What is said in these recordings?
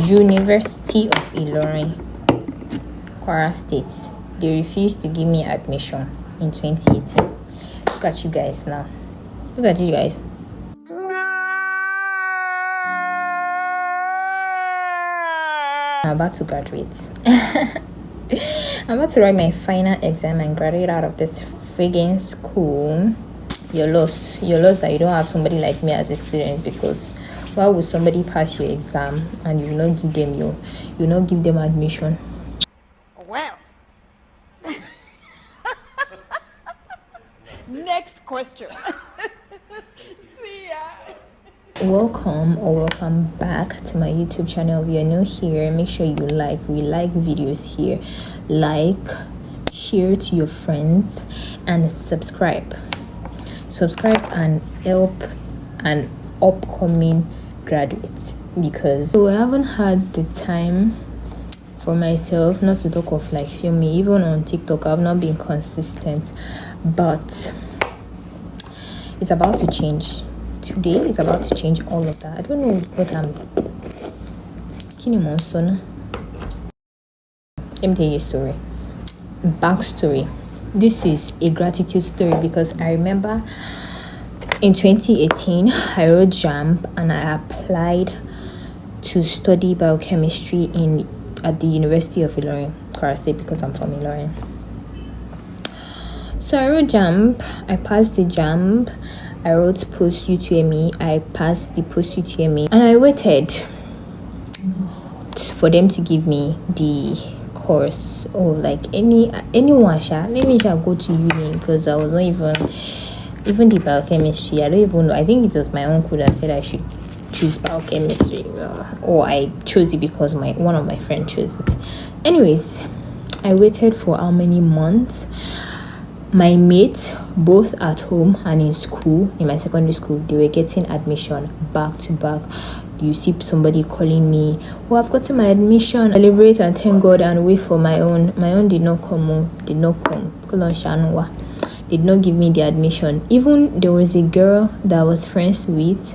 University of Ilorin, Kwara State. They refused to give me admission in 2018. Look at you guys now. Look at you guys. I'm about to graduate. I'm about to write my final exam and graduate out of this friggin' school. You're lost that you don't have somebody like me as a student, because why would somebody pass your exam and you not give them admission? Wow. Next question. See ya. Welcome back to my YouTube channel. If you're new here, make sure we like videos here, share to your friends, and subscribe and help an upcoming graduate, because I haven't had the time for myself, not to talk of like filming. Even on TikTok I've not been consistent, but it's about to change. Today is about to change all of that. I don't know what I'm let me tell you a story. Backstory. This is a gratitude story, because I remember in 2018 I wrote JAMB and I applied to study biochemistry at the University of Ilorin, Kwara State, because I'm from Ilorin. So I wrote JAMB, I passed the JAMB, I wrote post UTME, I passed the post UTME, and I waited for them to give me the course, or like anyone. Let me just go to uni, because I was not even the biochemistry. I don't even know. I think it was my uncle that said I should choose biochemistry, or I chose it because one of my friends chose it. Anyways, I waited for how many months? My mates, both at home and in school, in my secondary school, they were getting admission back to back. You see somebody calling me, oh, I've gotten my admission. Celebrate and thank God and wait for my own. My own did not come. Did not give me the admission. Even there was a girl that I was friends with,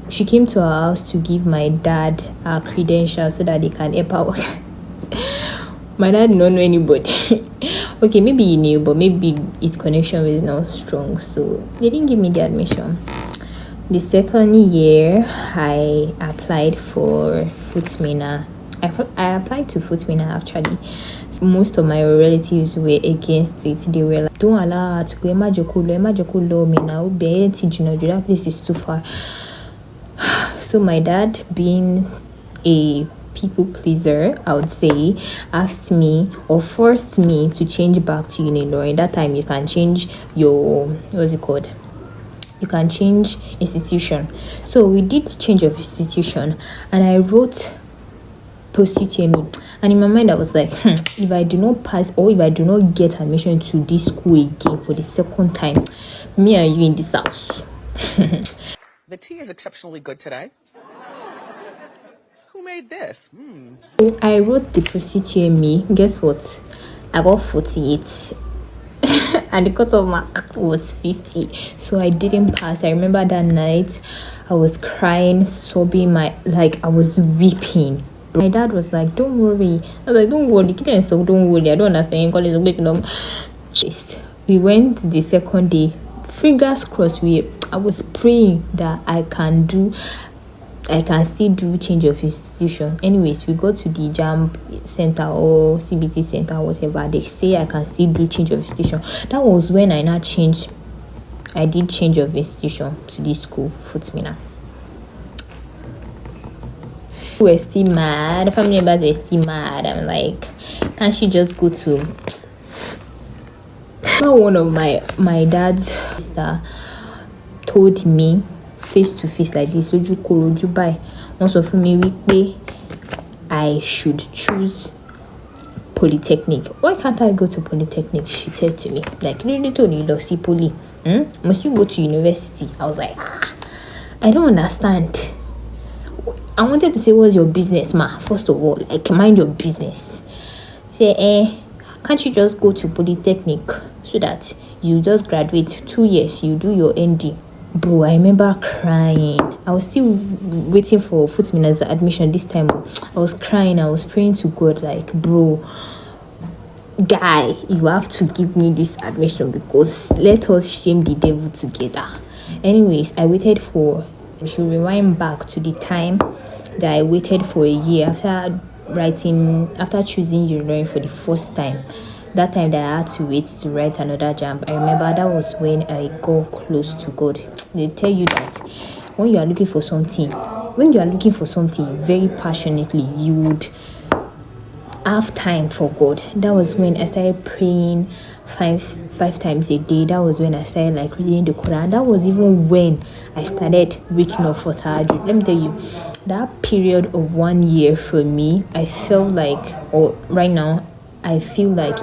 she came to our house to give my dad her credentials so that they can help her. My dad did not know anybody. Okay, maybe he knew, but maybe his connection was not strong, so they didn't give me the admission. The second year, I applied for FUTMINNA. I applied to FUTMINNA actually. So most of my relatives were against it. They were like, don't allow her to go. That place is too far. So my dad, being a people pleaser, I would say, asked me or forced me to change back to Unilorin. That time you can change your, what's it called? You can change institution. So we did change of institution, and I wrote post UTME. And in my mind I was like, if I do not pass, or if I do not get admission to this school again for the second time, me and you in this house. The tea is exceptionally good today. Who made this? So I wrote the post UTME. Guess what? I got 48. And the cutoff mark was 50, so I didn't pass. I remember that night I was crying, sobbing, I was weeping. My dad was like, don't worry. I was like, don't worry, so don't worry, I don't understand. We went the second day, fingers crossed. I was praying that I can still do change of institution. Anyways, we go to the JAMB center or CBT center, whatever. They say I can still do change of institution. That was when I did change of institution to this school, FUTMINNA. We were still mad. The family members were still mad. I'm like, can't she just go to... One of my dad's sister told me face to face like this, once of me I should choose polytechnic. Why can't I go to polytechnic? She said to me, like, really told you poly. Must you go to university? I was like, I don't understand. I wanted to say, what's your business, ma? First of all, like, mind your business. Say, can't you just go to polytechnic so that you just graduate 2 years, you do your ND, Bro, I remember crying. I was still waiting for FUTMINNA's admission this time. I was crying. I was praying to God, like, bro, guy, you have to give me this admission because let us shame the devil together. Anyways, I waited for, we should rewind back to the time that I waited for a year after choosing engineering for the first time. That time that I had to wait to write another jam. I remember that was when I got close to God. They tell you that when you are looking for something very passionately, you would have time for God. That was when I started praying five times a day. That was when I started like reading the Quran. That was even when I started waking up for tahajjud. Let me tell you, that period of 1 year for me, I felt like, or right now, I feel like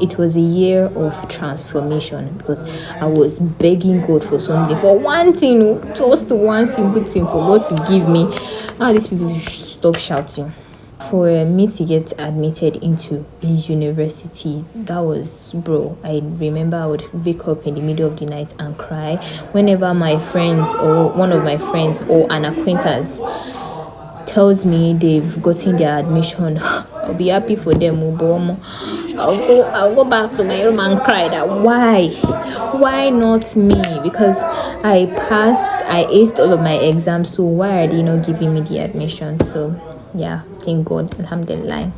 it was a year of transformation because I was begging God for something, for one thing, just one simple thing for God to give me. These people should stop shouting. For me to get admitted into a university, that was, bro, I remember I would wake up in the middle of the night and cry whenever my friends or one of my friends or an acquaintance tells me they've gotten their admission. I'll be happy for them, but I'll go back to my room and cry that why not me? Because I passed, I aced all of my exams, so why are they not giving me the admission? So yeah, thank God, alhamdulillah.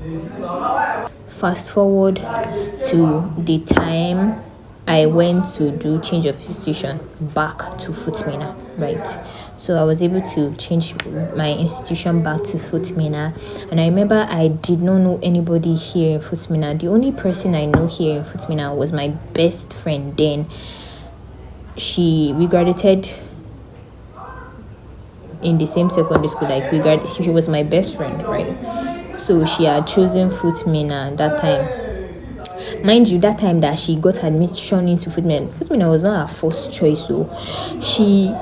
Fast forward to the time I went to do change of institution back to FUTMINNA, right? So I was able to change my institution back to FUTMINNA, and I remember I did not know anybody here in FUTMINNA. The only person I know here in FUTMINNA was my best friend. Then we graduated in the same secondary school. Like she was my best friend, right? So she had chosen FUTMINNA that time. Mind you, that time that she got admission into FUTMINNA was not her first choice. So she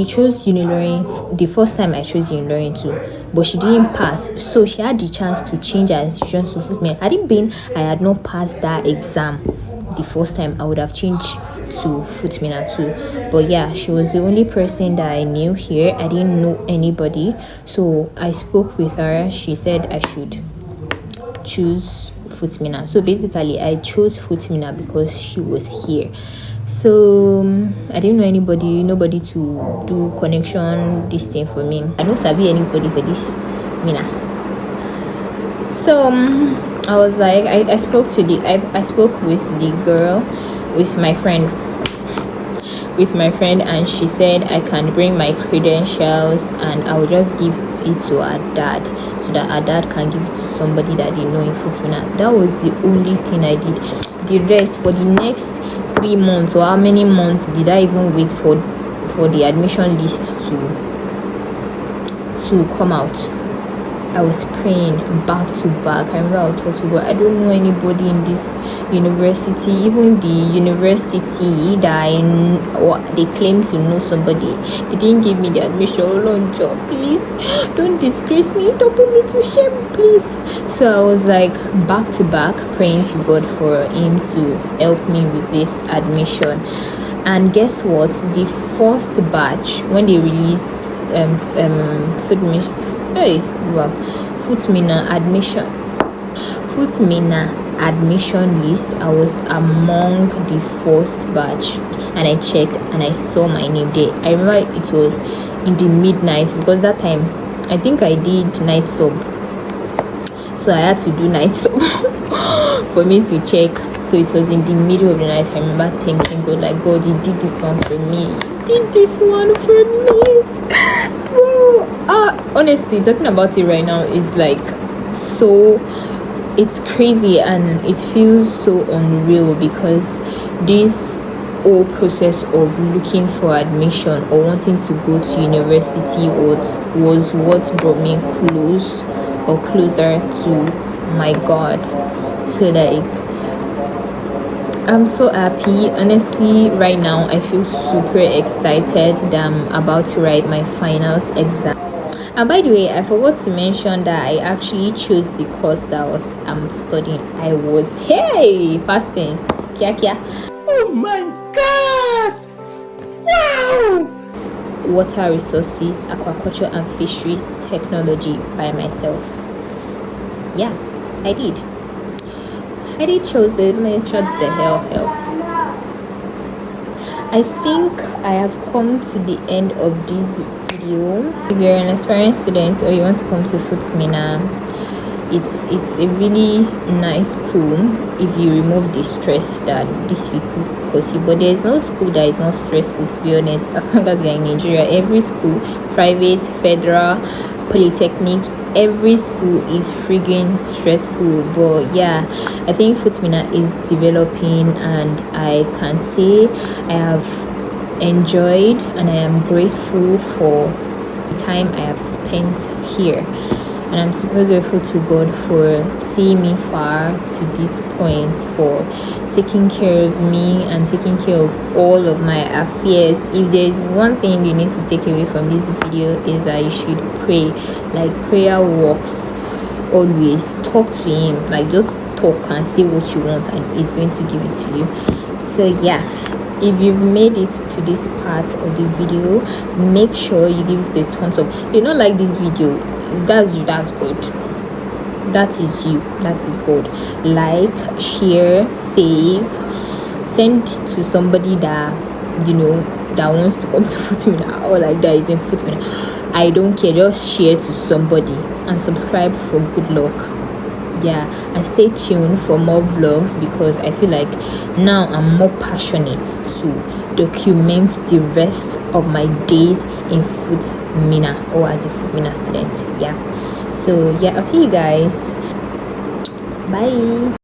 chose Unilorin the first time I chose Unilorin too, but she didn't pass. So she had the chance to change her institution to FUTMINNA. Had it been I had not passed that exam the first time, I would have changed to FUTMINNA too. But yeah, she was the only person that I knew here. I didn't know anybody, so I spoke with her. She said I should choose FUTMINNA. So basically I chose FUTMINNA because she was here. So I didn't know nobody to do connection this thing for me. I don't sabi anybody for this mina. So I was like, I spoke with the girl, with my friend, and she said I can bring my credentials and I will just give it to her dad so that her dad can give it to somebody that they know in FUTMINNA. That was the only thing I did. The rest, for the next 3 months, or how many months did I even wait for the admission list to come out? I was praying back to back. I remember I would talk to God, I don't know anybody in this university. Even the university that they claim to know somebody, they didn't give me the admission. Lord, job, please don't disgrace me, don't put me to shame, please. So I was like back to back praying to God for him to help me with this admission. And guess what? The first batch, when they released FUTMINNA admission list, I was among the first batch, and I checked and I saw my name there. I remember it was in the midnight because that time I think I did night sub, so I had to do night sub for me to check. So it was in the middle of the night. I remember thanking God, like, God, you did this one for me. Honestly, talking about it right now is like it's crazy and it feels so unreal, because this whole process of looking for admission or wanting to go to university was what brought me closer to my God. So like, I'm so happy. Honestly, right now I feel super excited that I'm about to write my finals exam. And by the way, I forgot to mention that I actually chose the course that I'm studying. I was past tense. Kia. Oh my God! Wow! water resources, aquaculture and fisheries technology by myself. Yeah, I did chose it. Shut the hell. I think I have come to the end of this video. If you're an aspiring student or you want to come to FUTMINNA, it's a really nice school if you remove the stress that these people cause you. But there's no school that is not stressful, to be honest. As long as you're in Nigeria, every school, private, federal, polytechnic, every school is friggin' stressful. But yeah, I think FUTMINNA is developing, and I can say I have enjoyed and I am grateful for the time I have spent here. And I'm super grateful to God for seeing me far to this point, for taking care of me and taking care of all of my affairs. If there is one thing you need to take away from this video, is that you should pray. Like, prayer works always. Talk to him. Like, just talk and say what you want and he's going to give it to you. So yeah, if you've made it to this part of the video, make sure you give the thumbs up. If you don't like this video, that's good. That is you. That is good. Like, share, save, send to somebody that that wants to come to FUTMINNA, or like that is in FUTMINNA. I don't care. Just share to somebody and subscribe for good luck. Yeah, and stay tuned for more vlogs, because I feel like now I'm more passionate to document the rest of my days in FUTMINNA, or as a FUTMINNA student. Yeah, so yeah, I'll see you guys. Bye.